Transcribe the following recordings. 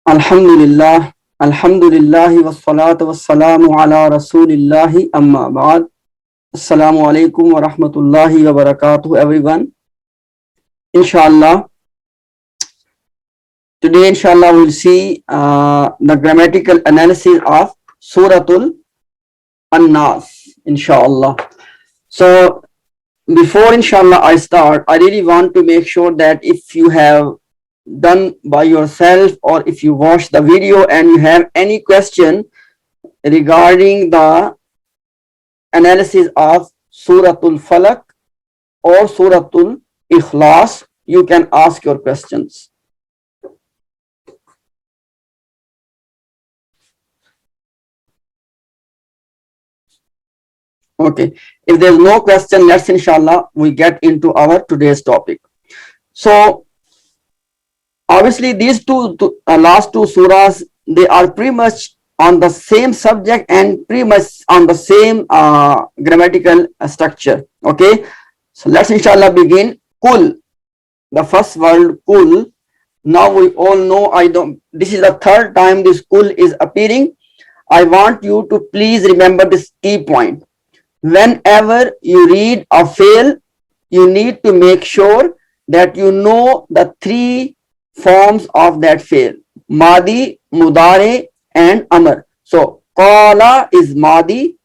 Alhamdulillah, Alhamdulillahi wassalatu wassalamu ala Rasulillahi amma ba'd. Assalamu alaikum wa rahmatullahi wa barakatuh, everyone. Inshallah, today inshallah we'll see the grammatical analysis of Suratul An-Nas, inshallah. So, before inshallah I start, I really want to make sure that if you have done by yourself or if you watch the video and you have any question regarding the analysis of Suratul Falaq or Suratul Ikhlas, you can ask your questions. Okay, if there's no question, let's inshallah we get into our today's topic. So obviously these last two surahs, they are pretty much on the same subject and pretty much on the same grammatical structure. Okay, so let's inshallah begin. Kul, the first word kul. Now we all know, this is the third time this kul is appearing. I want you to please remember this key point. Whenever you read a fail, you need to make sure that you know the three forms of that fail: Madi, Mudare, and Amr. So Qala is Madi,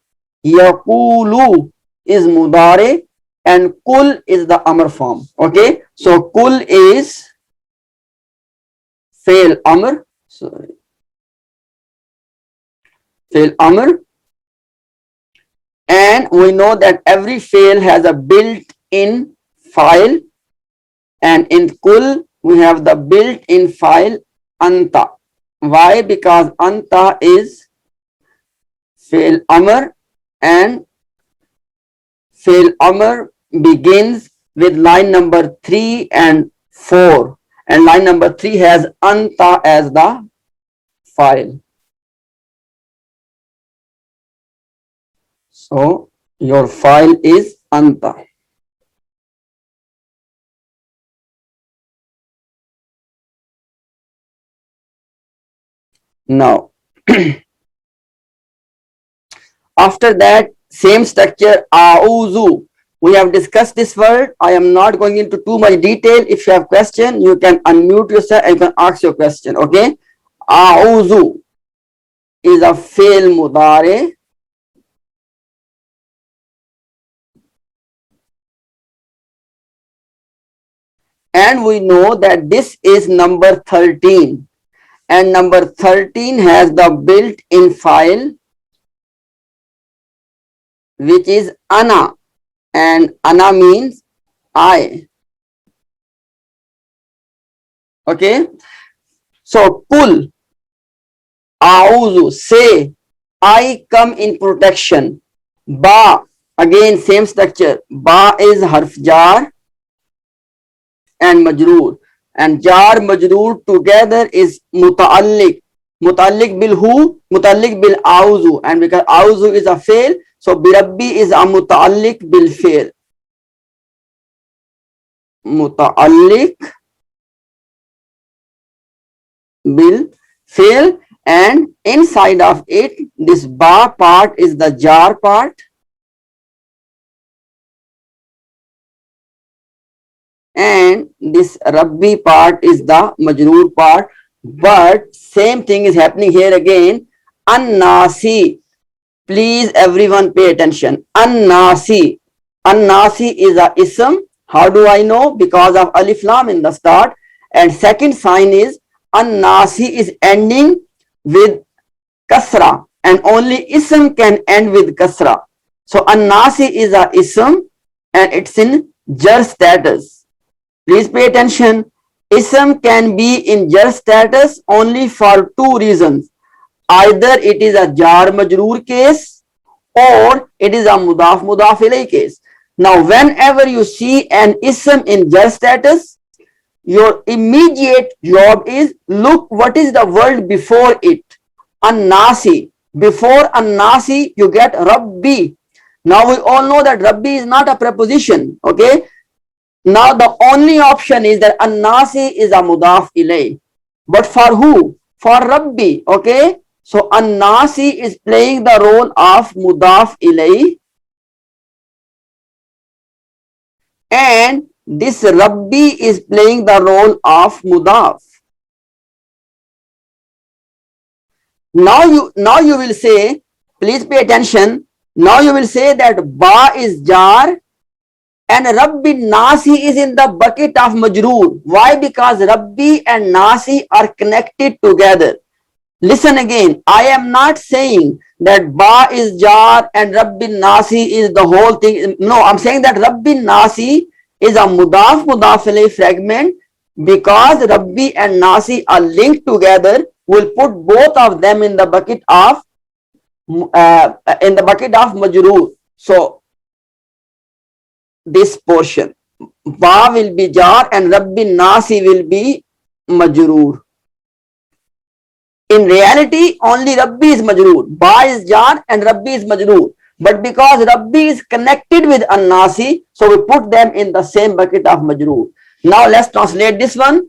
Yaqulu is Mudare, and Kul is the Amr form. Okay, so Kul is fail Amr. Sorry, fail Amr. And we know that every fail has a built-in file, and in Kul we have the built-in file Anta. Why? Because Anta is fail Amr, and fail Amr begins with line number 3 and 4, and line number 3 has Anta as the file. So your file is Anta. Now, after that, same structure, A'uzu. We have discussed this word. I am not going into too much detail. If you have question, you can unmute yourself and you can ask your question. Okay? A'uzu is a fail mudare. And we know that this is number 13. And number 13 has the built-in file, which is Ana. And Ana means I. Okay? So, Kul, A'uzu, say, I come in protection. Ba, again same structure. Ba is harf jar and majroor, and jar majroor together is muta'alliq. Muta'alliq bil who? Muta'alliq bil auzu, and because auzu is a fail, so birabbi is a muta'alliq bil fail. Muta'alliq bil fail, and inside of it, this ba part is the jar part, and this Rabbi part is the Majroor part. But same thing is happening here again. An-Nasi. Please everyone pay attention. An-Nasi. An-Nasi is a ism. How do I know? Because of alif lam in the start. And second sign is An-Nasi is ending with kasra, and only ism can end with kasra. So An-Nasi is a ism and it's in jar status. Please pay attention. Ism can be in jar status only for two reasons. Either it is a jar majroor case or it is a mudaf mudaf ilay case. Now, whenever you see an ism in jar status, your immediate job is look what is the word before it. An-Nasi. Before An-Nasi, you get Rabbi. Now we all know that Rabbi is not a preposition. Okay. Now the only option is that An-Nasi is a mudaf ilay. But for who? for Rabbi. Okay, so An-Nasi is playing the role of Mudaf ilayh, and this Rabbi is playing the role of Mudaf. Now you will say, please pay attention. Now you will say that Ba is jar and Rabbi Nasi is in the bucket of Majroor. Why? Because Rabbi and Nasi are connected together. Listen again. I am not saying that Ba is jar and Rabbi Nasi is the whole thing. No, I'm saying that Rabbi Nasi is a Mudaf alayh fragment. Because Rabbi and Nasi are linked together, we'll put both of them in the bucket of Majroor. So this portion, Ba will be jar and Rabbi Nasi will be Majroor. In reality, only Rabbi is Majroor. Ba is jar and Rabbi is Majroor. But because Rabbi is connected with An-Nasi, so we put them in the same bucket of Majroor. Now let's translate this one.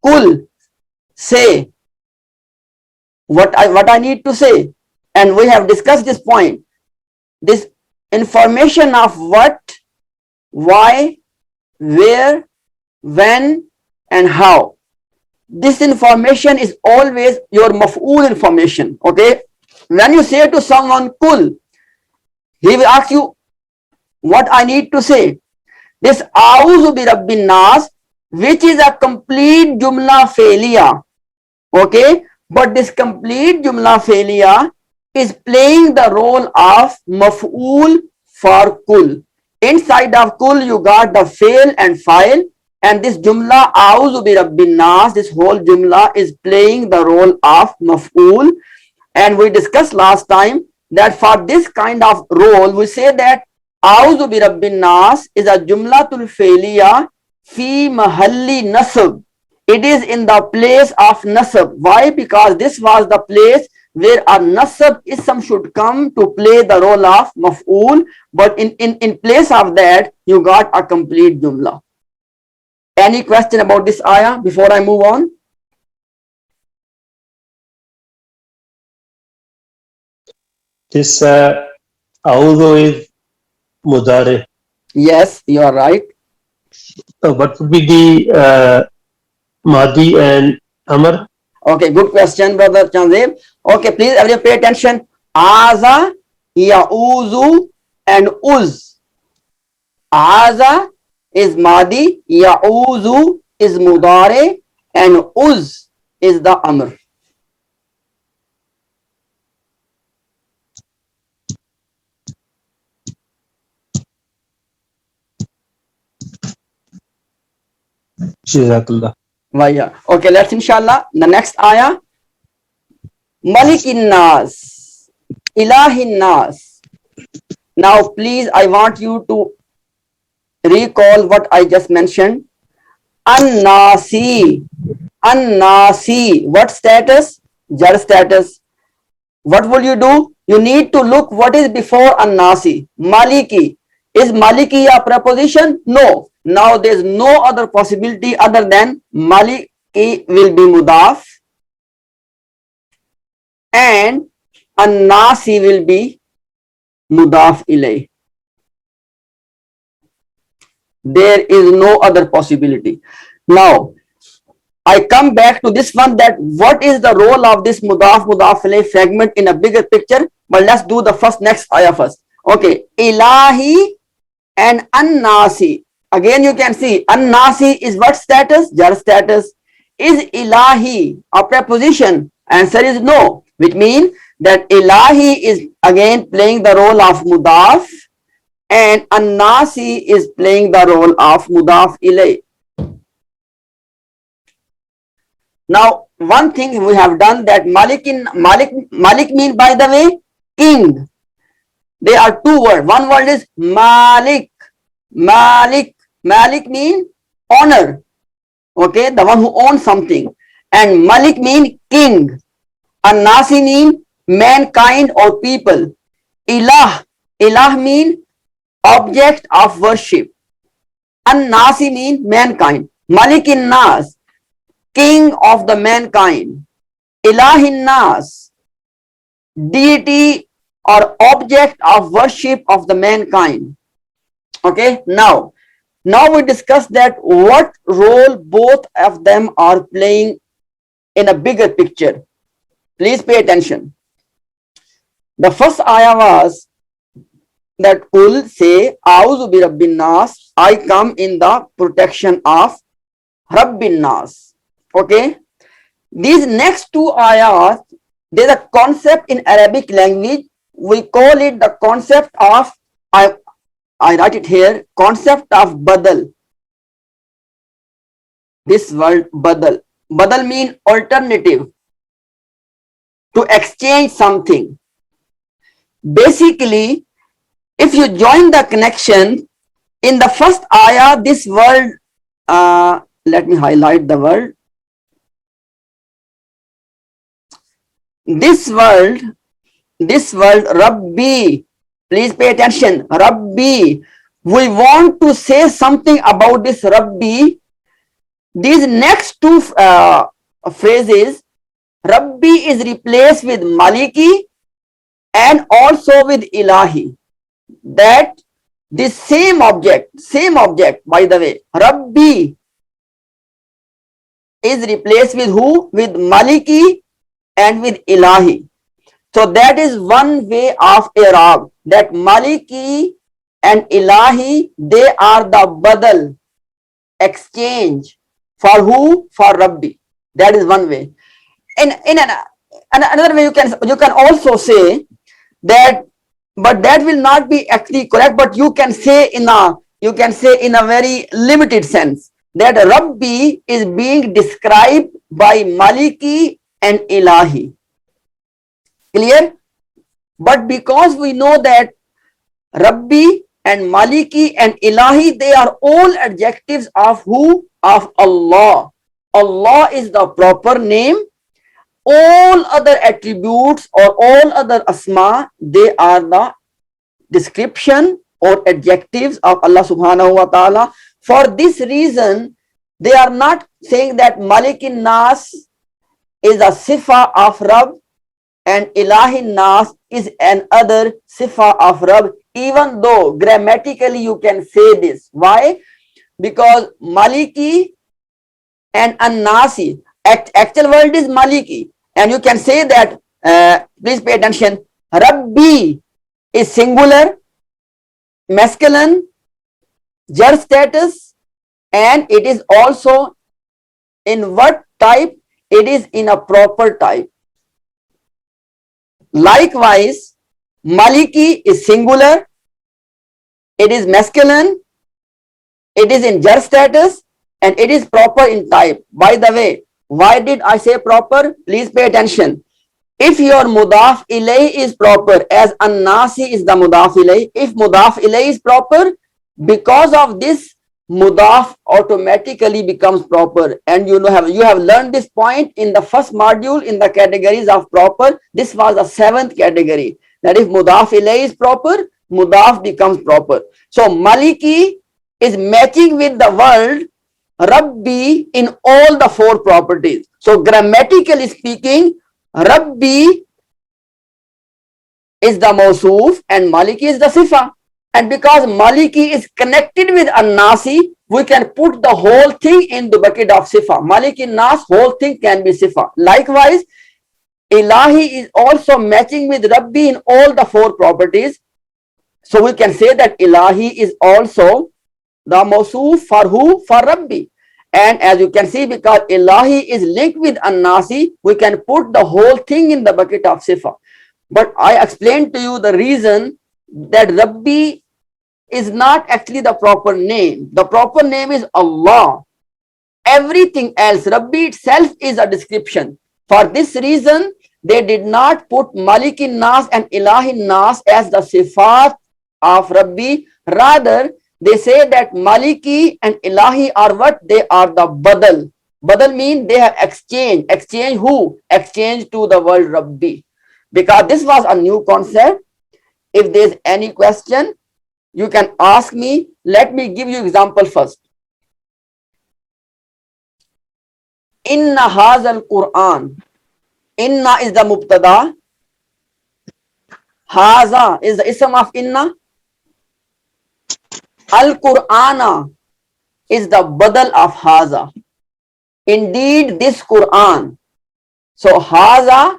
Kul, say what I need to say. And we have discussed this point. This information of what, why, where, when, and how. This information is always your maf'ul information. Okay. When you say to someone kul, he will ask you what I need to say. This A'udhu bi Rabbin Nas, which is a complete Jumla Failiya. Okay. But this complete Jumla Failiya is playing the role of maf'ul for kul. Inside of kul, you got the fail and file. And this Jumla A'udhu bi Rabbin Nas, this whole Jumla is playing the role of maf'ul. And we discussed last time that for this kind of role, we say that A'udhu bi Rabbin Nas is a Jumlatul Failiya fi mahalli nasab. It is in the place of nasab. Why? Because this was the place where a nasab ism should come to play the role of maf'ul. But in place of that, you got a complete Jumla. Any question about this ayah before I move on? This A'udhu is Mudari. Yes, you are right. What would be the Mahdi and Amr? Okay, good question, brother Chandev. Okay, please everyone pay attention. Aza, Ya'uzu, and Uz. Aza is Madi, Ya'uzu is Mudare, and Uz is the Amr. Jazakallah. Vaya. Okay, let's inshallah. The next ayah. Malikin Nas, Ilahin Nas. Now, please, I want you to recall what I just mentioned. An-Nasi. An-Nasi. What status? Jar status. What will you do? You need to look what is before An-Nasi. Maliki. Is Maliki a preposition? No. Now there is no other possibility other than Maliki will be Mudaf and An-Nasi will be Mudaf ilay. There is no other possibility. Now, I come back to this one, that what is the role of this Mudaf ilay fragment in a bigger picture. But let's do the next ayah first. Okay, Ilahi and An-Nasi. Again, you can see An-Nasi is what status? Jar status. Is Ilahi a preposition? Answer is no, which means that Ilahi is again playing the role of Mudaf and An-Nasi is playing the role of Mudaf ilay. Now, one thing we have done, that Malik mean, by the way, king. There are two words. One word is Malik. Malik mean honor. Okay, the one who owns something. And Malik mean king. An-Nasi mean mankind or people. Ilah mean object of worship. An-Nasi mean mankind. Malikin Nas, king of the mankind. Ilahin Nas, deity or object of worship of the mankind. Okay, now we discuss that what role both of them are playing in a bigger picture. Please pay attention. The first ayah was that Kul say, Auzu bi Rabbin Nas, I come in the protection of Rabbin Nas. Okay, these next two ayahs, there's a concept in Arabic language, we call it the concept of, I write it here, concept of badal. This word badal. Badal means alternative, to exchange something. Basically, if you join the connection, in the first ayah, this word, let me highlight the word. This word, Rabbi, please pay attention, Rabbi. We want to say something about this Rabbi. These next two phrases, Rabbi is replaced with Maliki and also with Ilahi. That this same object, by the way, Rabbi is replaced with who? With Maliki and with Ilahi. So that is one way of I'rab, that Maliki and Ilahi, they are the badal, exchange. For who? For Rabbi. That is one way. In another way, you can also say that, but that will not be actually correct. But you can say in a very limited sense that Rabbi is being described by Maliki and Ilahi. Clear? But because we know that Rabbi and Maliki and Ilahi, they are all adjectives of who? Of Allah. Allah is the proper name. All other attributes or all other asma, they are the description or adjectives of Allah subhanahu wa ta'ala. For this reason, they are not saying that Malikin Nas is a sifa of Rabb and Ilahin Nas is another sifa of Rabb, even though grammatically you can say this. Why? Because Maliki and An-Nasi, actual word is Maliki, and you can say that, please pay attention, Rabbi is singular, masculine, jar status, and it is also in what type? It is in a proper type. Likewise, Maliki is singular, it is masculine, it is in jar status, and it is proper in type. By the way, why did I say proper? Please pay attention. If your mudaf ilay is proper, as An-Nasi is the mudaf ilay, if mudaf ilay is proper, because of this, mudaf automatically becomes proper. And you have learned this point in the first module in the categories of proper. This was the 7th category, that if mudaf ilay is proper, mudaf becomes proper. So Maliki is matching with the word Rabbi in all the 4 properties. So grammatically speaking, Rabbi is the Mawsuf and Maliki is the Sifa. And because Maliki is connected with An-Nasi, we can put the whole thing in the bucket of Sifa. Maliki Nas, whole thing can be Sifa. Likewise, Ilahi is also matching with Rabbi in all the 4 properties. So we can say that Ilahi is also the Mawsuf for who? For Rabbi. And as you can see, because Ilahi is linked with An-Nasi, we can put the whole thing in the bucket of Sifa. But I explained to you the reason that Rabbi is not actually the proper name. The proper name is Allah. Everything else, Rabbi itself is a description. For this reason, they did not put Malikin Nas and Ilahin Nas as the sifat of Rabbi. Rather, they say that Maliki and Ilahi are what? They are the badal. Badal means they have exchanged. Exchange who? Exchange to the word Rabbi. Because this was a new concept. If there is any question, you can ask me. Let me give you example first. Inna hazal Quran. Inna is the mubtada. Haza is the ism of inna. Al-Qur'ana is the badal of haza. Indeed, this Quran. So haza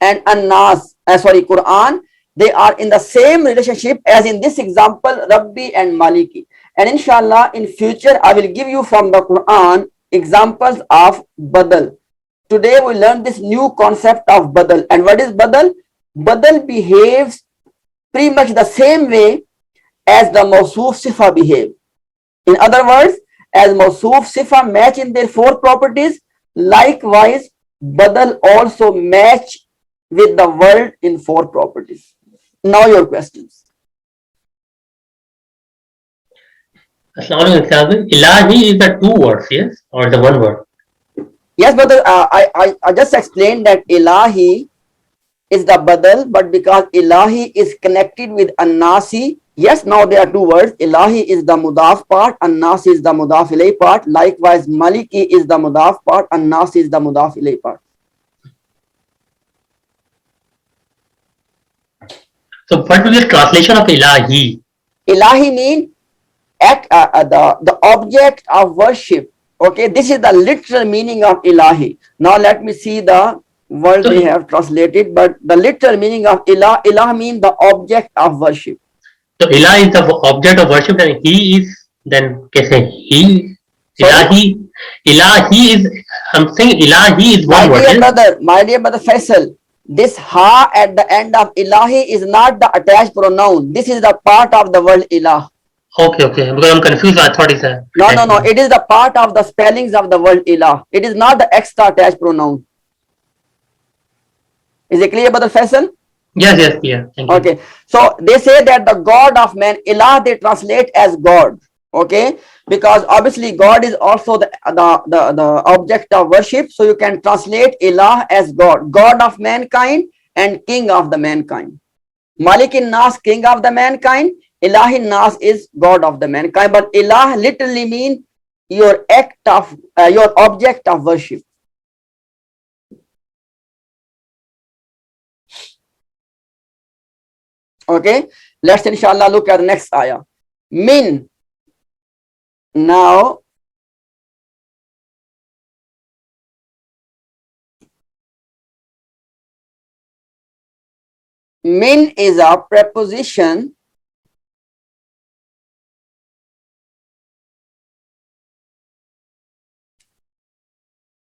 and annas, Quran, they are in the same relationship as in this example, Rabbi and Maliki. And inshallah, in future, I will give you from the Quran examples of badal. Today, we learn this new concept of badal. And what is badal? Badal behaves pretty much the same way as the Mawsuf Sifa behave. In other words, as Mawsuf Sifa match in their four properties, likewise, badal also match with the word in four properties. Now your questions. Assalamu alaikum. Ilahi is the two words, yes, or the one word? Yes, brother, I just explained that ilahi is the badal, but because ilahi is connected with annasi, yes, now there are two words. Ilahi is the mudaf part, annasi is the mudaf ilay part. Likewise, maliki is the mudaf part, annasi is the mudaf ilay part. So what will be the translation of ilahi? Ilahi mean the object of worship. Okay, this is the literal meaning of ilahi. Now let me see the word So- they have translated, but the literal meaning of ilah means the object of worship. So ilah is the object of worship, and he is, then kaise he? Sorry? Ilahi is, I'm saying ilahi is one word. yes? My dear brother Faisal, this ha at the end of ilahi is not the attached pronoun. This is the part of the word ilah. Okay, because I'm confused. I thought it's a. No. It is the part of the spellings of the word ilah. It is not the extra attached pronoun. Is it clear, brother Faisal? Yes, yeah. Thank you. Okay, so they say that the God of man, ilah, they translate as God. Okay, because obviously God is also the object of worship, so you can translate ilah as God, God of mankind and king of the mankind. Malikin Nas, king of the mankind. Ilahin Nas is God of the mankind. But ilah literally means your object of worship. Okay, let's inshallah look at the next ayah. Min. Now, min is a preposition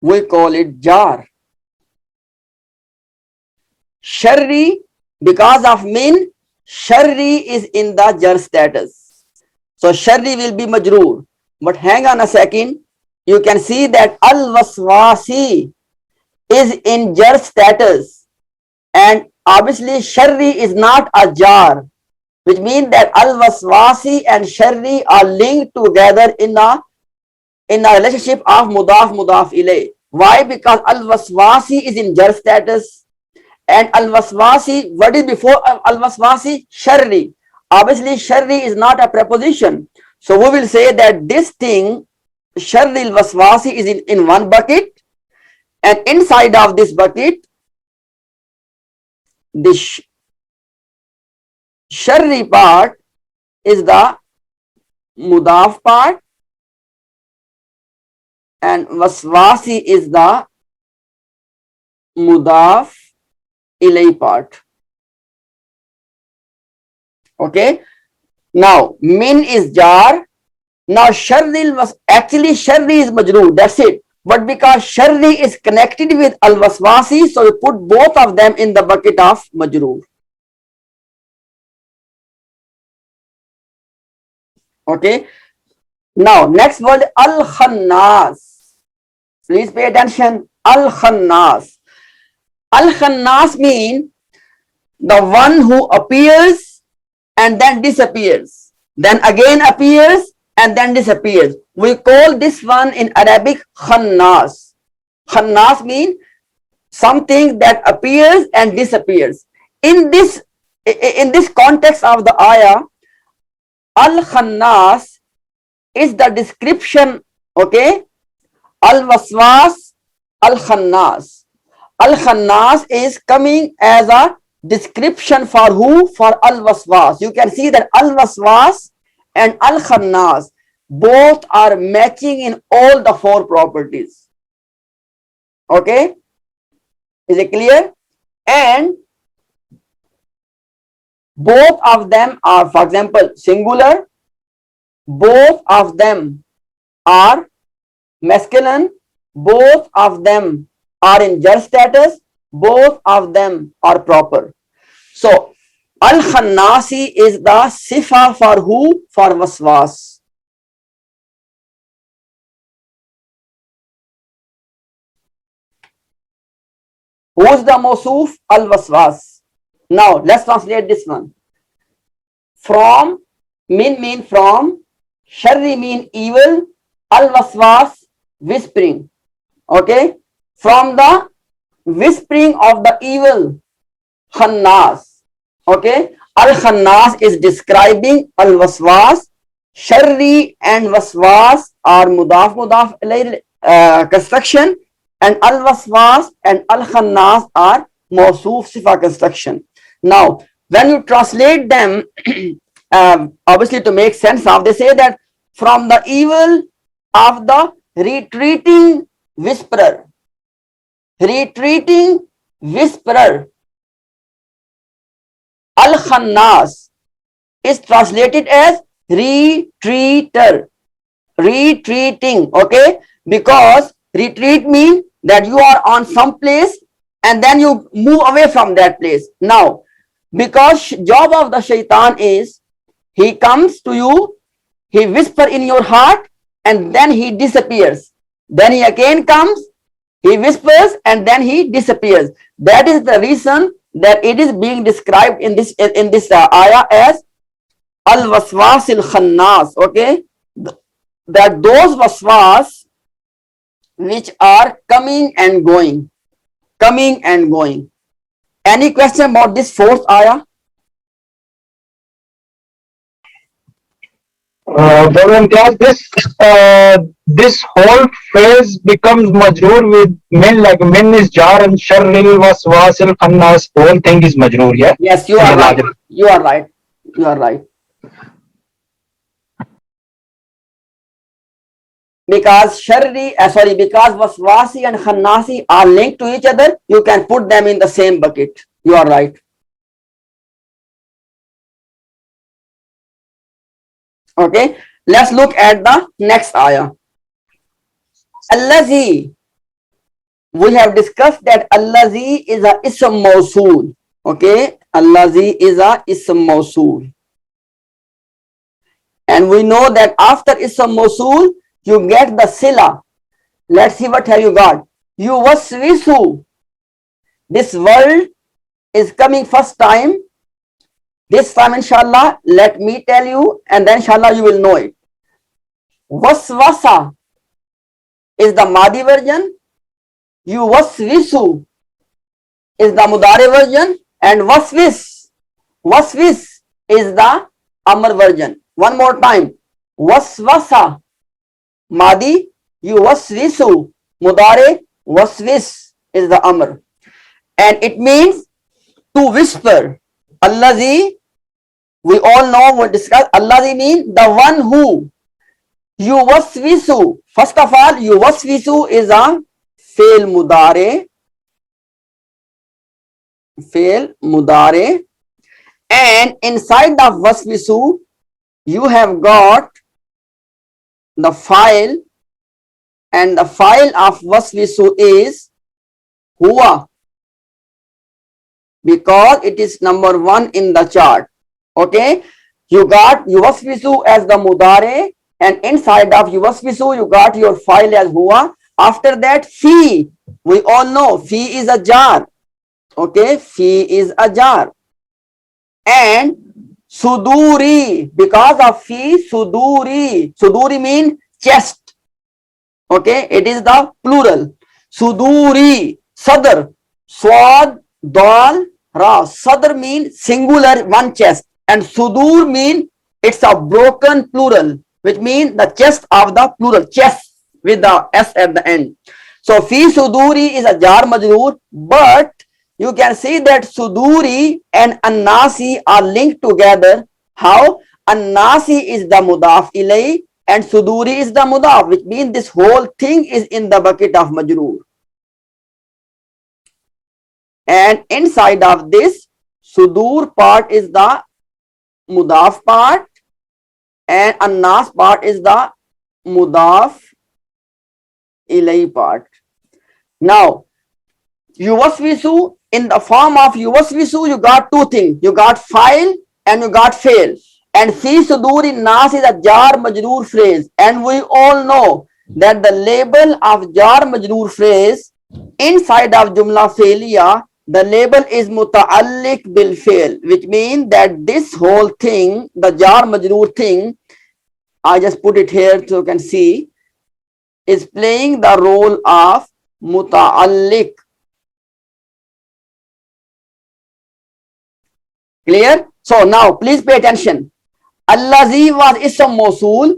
we call it jar. Sharri, because of min, sharri is in the jar status. So sharri will be majroor. But hang on a second. You can see that al-waswasi is in jar status. And obviously sharri is not a jar, which means that al-waswasi and sharri are linked together in a relationship of mudaf ilay. Why? Because al-waswasi is in jar status. And al-waswasi, what is before al-waswasi? Sharri. Obviously, sharri is not a preposition. So we will say that this thing, sharri al-waswasi, is in one bucket. And inside of this bucket, this sharri part is the mudaf part. And waswasi is the mudaf ilay part. Okay. Now min is jar. Now sharri was actually sharri is majroor. That's it. But because sharri is connected with al waswasi, so we put both of them in the bucket of majroor. Okay. Now next word al khannas. Please pay attention. Al khannas. Al khannas means the one who appears and then disappears, then again appears and then disappears. We call this one in Arabic khannas. Khannas means something that appears and disappears. In this context of the ayah, al khannas is the description, okay? Al waswas, al khannas. Al-Khannas is coming as a description for who? For Al-Waswas. You can see that Al-Waswas and Al-Khannas both are matching in all the four properties. Okay? Is it clear? And both of them are, for example, singular. Both of them are masculine. Both of them are in jar status. Both of them are proper. So, Al-Khannasi is the sifa for who? For waswas. Who is the Mawsuf? Al-Waswas. Now, let's translate this one. From, mean from, sharri mean evil, al-waswas, whispering. Okay? From the whispering of the evil, khannas. Okay? Al-Khannas is describing al-waswas. Sharri and waswas are mudaf ilayh construction, and al-waswas and al-khannas are mawsuf sifa construction. Now, when you translate them, obviously to make sense of, they say that from the evil of the retreating whisperer. Retreating whisperer. Al-Khannas is translated as retreater. Retreating, okay? Because retreat means that you are on some place and then you move away from that place. Now, because job of the shaitan is, he comes to you, he whispers in your heart, and then he disappears. Then he again comes, he whispers, and then he disappears. That is the reason that it is being described in this ayah as al-waswas al-khannas. Okay, that those waswas which are coming and going, coming and going. Any question about this fourth ayah? Brother Imtiaz, this whole phrase becomes majroor with min, like min is jar and sharril waswasil khannas, whole thing is majroor, yeah? Yes, you are right. You are right. You are right. Because because waswasi and khannasi are linked to each other, you can put them in the same bucket. You are right. Okay, let's look at the next ayah. Allazi. We have discussed that Allazi is a ism mawsool. Okay, Allazi is a ism mawsool. And we know that after ism mawsool, you get the sila. Let's see what have you got. You waswisu. This word is coming first time. This time, inshallah, let me tell you, and then inshallah you will know it. Waswasa is the Madi version. You waswisu is the Mudari version, and waswis is the Amr version. One more time. Waswasa, Madi, you waswisu, Mudari, waswis is the Amr. And it means to whisper. Allazi, we all know, we discuss, Allazi means the one who. You waswisu. First of all, you waswisu is a fail mudare. Fail mudare. And inside the waswisu, you have got the file, and the file of waswisu is huwa, because it is number 1 in the chart. Okay, you got yuwaswisu as the mudare, and inside of yuwaswisu you got your file as huwa. After that, fi, we all know fi is a jar. Okay, fi is a jar. And suduri, because of fi, suduri means chest. Okay, it is the plural. Suduri, sadr, swad, dal, ra. Sadr means singular, one chest, and sudur means it's a broken plural, which means the chest of the plural, chest with the s at the end. So fi suduri is a jar majroor, but you can see that suduri and annasi are linked together. How? Annasi is the mudaf ilay and suduri is the mudaf, which means this whole thing is in the bucket of majroor. And inside of this, sudur part is the mudaf part and annas part is the mudaf ilay part. Now, Yuvasvisu, in the form of Yuvasvisu, you got two things. You got file and you got fail. And fi suduri nas is a jar majroor phrase. And we all know that the label of jar majroor phrase inside of jumla failure, the label is muta'alliq bil fail, which means that this whole thing, the jar majroor thing, I just put it here so you can see, is playing the role of muta'alliq. Clear? So now please pay attention. Allazi was ism mawsool.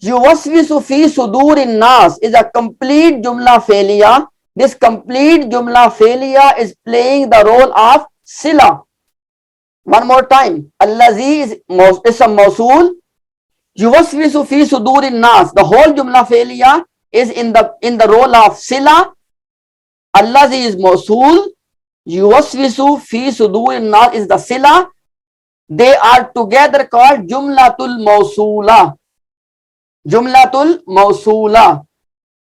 Yuwaswisu fi sudurin nas is a complete jumla failure. This complete jumla failure is playing the role of sila. One more time. Allazi is ism mawsool. Yuwaswisu fi sudurin nas. The whole jumla failure is in the role of sila. Allazi is mawsool. Yuwaswisu fi sudurin nas is the sila. They are together called Jumlatul Mawsula. Jumlatul Mawsula.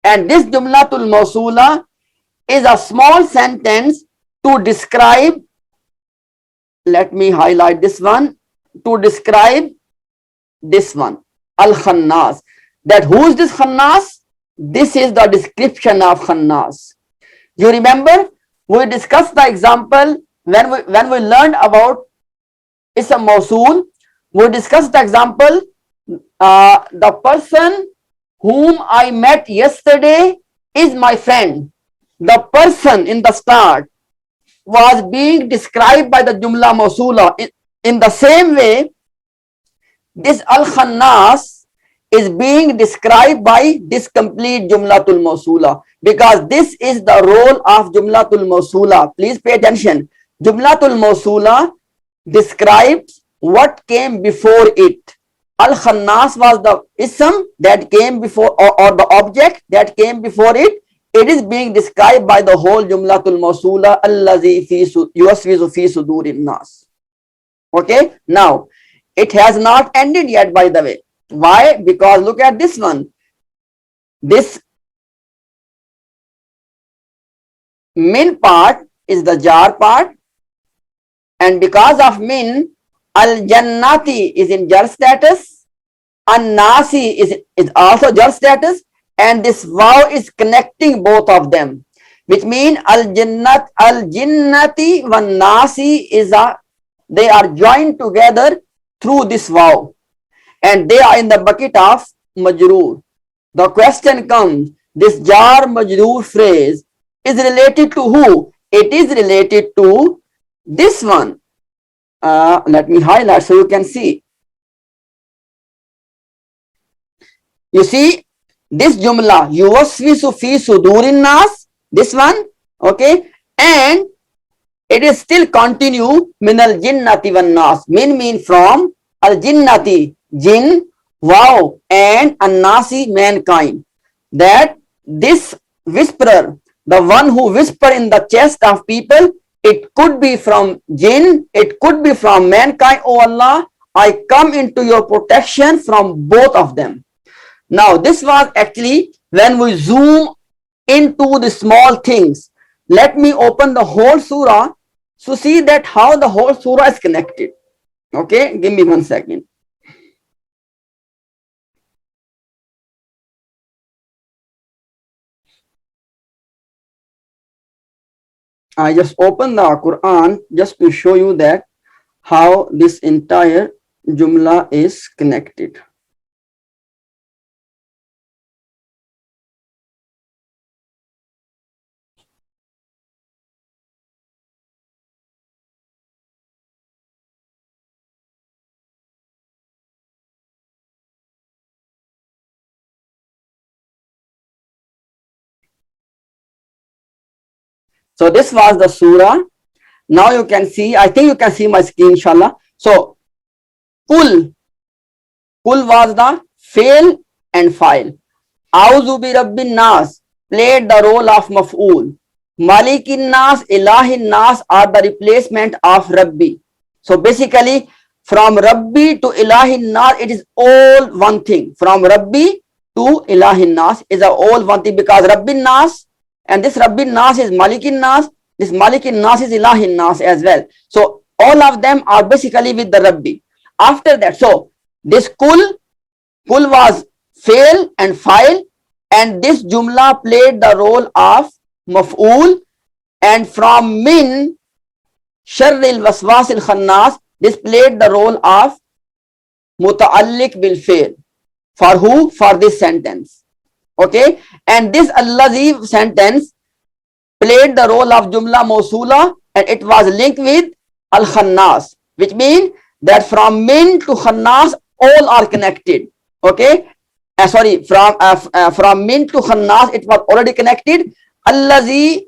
And this Jumlatul Mawsula is a small sentence to describe, let me highlight this one, to describe this one, Al-Khannas. That who is this Khannas? This is the description of Khannas. You remember, we discussed the example when we learned about Ism Mawsool. We discussed the example, the person whom I met yesterday is my friend. The person in the start was being described by the Jumla Mawsula. In the same way, this Al-Khannas is being described by this complete Jumlatul Mawsula, because this is the role of Jumlatul Mawsula. Please pay attention. Jumlatul Mawsula describes what came before it. Al-Khannas was the ism that came before, or the object that came before it. It is being described by the whole Jumlatul Mawsula, allazi yuwaswisu fi sudurin nas. Okay, now it has not ended yet, by the way. Why? Because look at this one. This min part is the jar part, and because of min, al-jannati is in jar status, an-nasi is also jar status, and this waw is connecting both of them, which means al-jinnati wan-nasi they are joined together through this waw, and they are in the bucket of majroor. The question comes, this jar majroor phrase is related to who? It is related to this one. Let me highlight so you can see. You see this jumla, yuwaswisu fi sudurin nas, this one, okay, and it is still continue min al jinnati wan nas. Min mean from, al jinnati jinn, wow, and an nasi mankind. That this whisperer, the one who whisper in the chest of people, it could be from jinn, it could be from mankind. Oh Allah, I come into your protection from both of them. Now this was actually when we zoom into the small things. Let me open the whole surah to see that how the whole surah is connected. Okay, give me 1 second. I just opened the Quran just to show you that how this entire jumla is connected. So this was the surah. Now you can see, I think you can see my screen, inshallah. So Kul was the fail and file. Auzu bi Rabbin Nas played the role of maf'ul. Malikin Nas, Ilahin Nas are the replacement of Rabbi. So basically, from Rabbi to Ilahin Nas, it is all one thing. From Rabbi to Ilahin Nas is all one thing, because Rabbin Nas, and this Rabbin Nas is Malikin Nas, this Malikin Nas is Ilahin Nas as well. So all of them are basically with the Rabbi. After that, so this Kul was fail and file, and this Jumla played the role of maf'ul, and from min sharril waswasil khannas, this played the role of muta'alliq bil fail. For who? For this sentence. Okay, and this allazi sentence played the role of Jumla Mawsula, and it was linked with al khannas, which means that from min to khannas all are connected. Okay, from min to khannas it was already connected. Allazi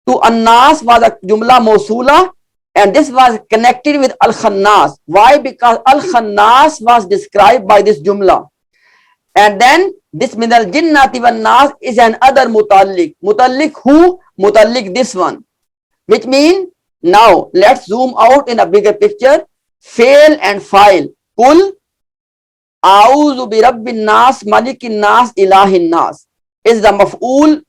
to annas was a Jumla Mawsula, and this was connected with al khannas. Why? Because al khannas was described by this Jumla. And then this minal jinnati wan nas is another mutallik. Mutallik who? Mutallik this one. Which means, now let's zoom out in a bigger picture. Fail and file. Kul A'udhu bi Rabbin Nas, Malikin Nas, Ilahin Nas is the maf'ul,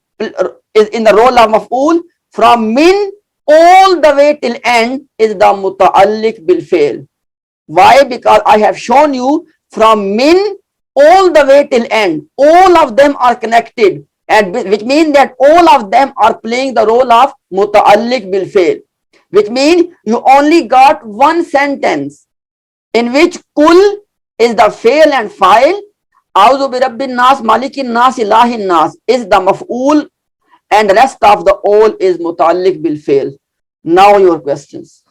is in the role of maf'ul. From min all the way till end is the muta'alliq bil fail. Why? Because I have shown you from min all the way till end, all of them are connected, and which means that all of them are playing the role of muta'alliq bil fail, which means you only got one sentence in which Kul is the fail and file, A'udhu bi Rabbin Nas, Malikin Nas, Ilahin Nas is the maf'ul, and the rest of the all is muta'alliq bil fail. Now your questions.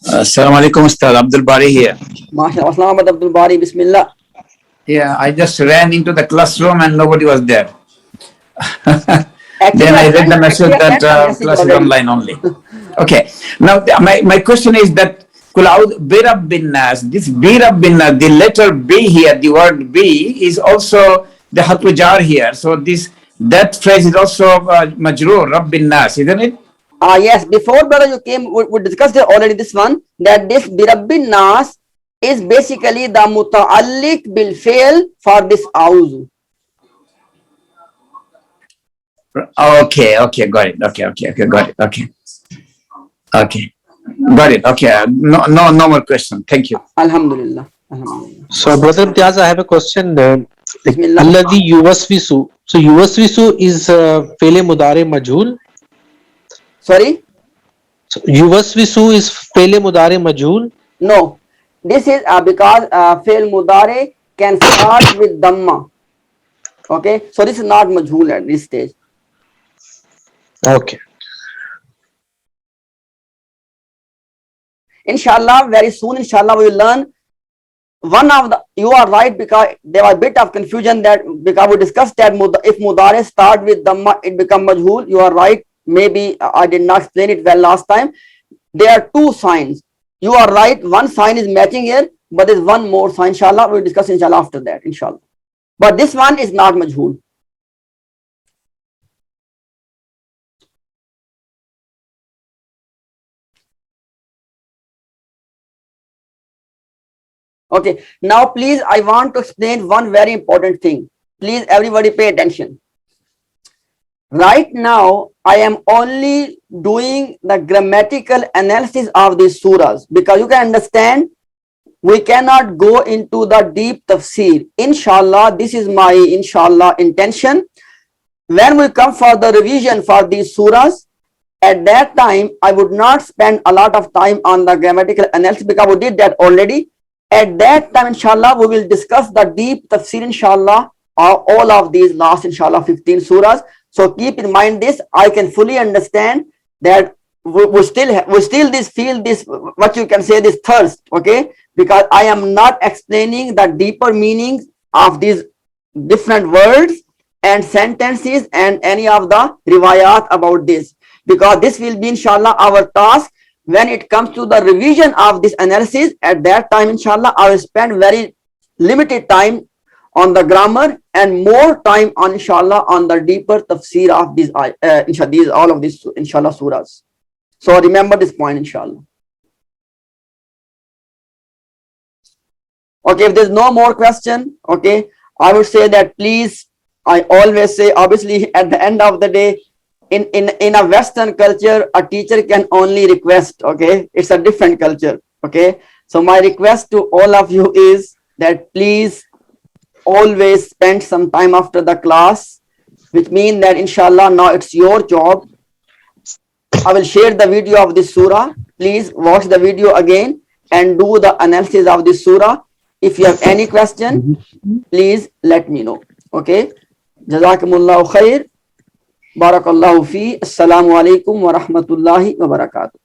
Assalamu alaikum, Ustad Abdul Bari here. MashaAllah, Assalamu Abdul Bari, Bismillah. Yeah, I just ran into the classroom and nobody was there. Actually, Then I read the message I that sent a message class is already. online only. Okay. Now, my question is that Birab bin Nas, this Birab bin Nas, the letter B here, the word B is also the Harfu Jar here. So that phrase is also Majroor, Rabb bin Nas, isn't it? Yes, before brother you came, we discussed it already, this one, that this Birabbin Nas is basically the muta'alliq bil fail for this Auzu. Okay, got it. Okay, got it. Okay. Got it. Okay. No more question. Thank you. Alhamdulillah. Alhamdulillah. So, Brother Imtiaz, I have a question. Bismillah. Alladhi yuvaswisu. So, yuvaswisu is Fele Mudare Majhul. Sorry? So, yuvaswisu is Fele Mudare Majhul. No. This is because fail mudare can start with Dhamma. Okay? So this is not majhul at this stage. Okay. Inshallah, very soon, inshallah, we will learn one of the, you are right, because there was a bit of confusion that, because we discussed that if mudare start with Dhamma, it becomes majhul. You are right. Maybe I did not explain it well last time. There are two signs. You are right. One sign is matching here, but there's one more sign. Inshallah, we'll discuss inshallah after that. Inshallah. But this one is not majhul. Okay. Now, please, I want to explain one very important thing. Please, everybody pay attention. Right now, I am only doing the grammatical analysis of these surahs, because you can understand we cannot go into the deep tafsir. Inshallah, this is my inshallah intention. When we come for the revision for these surahs, at that time, I would not spend a lot of time on the grammatical analysis, because we did that already. At that time, inshallah, we will discuss the deep tafsir, inshallah, of all of these last, inshallah, 15 surahs. So keep in mind this. I can fully understand that we still feel this, what you can say, this thirst, okay? Because I am not explaining the deeper meanings of these different words and sentences and any of the riwayat about this, because this will be inshallah our task when it comes to the revision of this analysis. At that time inshallah I will spend very limited time on the grammar and more time on inshallah on the deeper tafsir of these these all of these inshallah surahs. So remember this point inshallah. Okay, if there's no more question, okay, I would say that please, I always say, obviously at the end of the day, in a Western culture, a teacher can only request, okay, it's a different culture, okay. So my request to all of you is that please always spend some time after the class, which means that inshallah now it's your job. I will share the video of this surah. Please watch the video again and do the analysis of this surah. If you have any question, please let me know. Okay. Jazakumullahu khair. Barakallahu fi. Assalamu alaikum wa rahmatullahi wa barakatuh.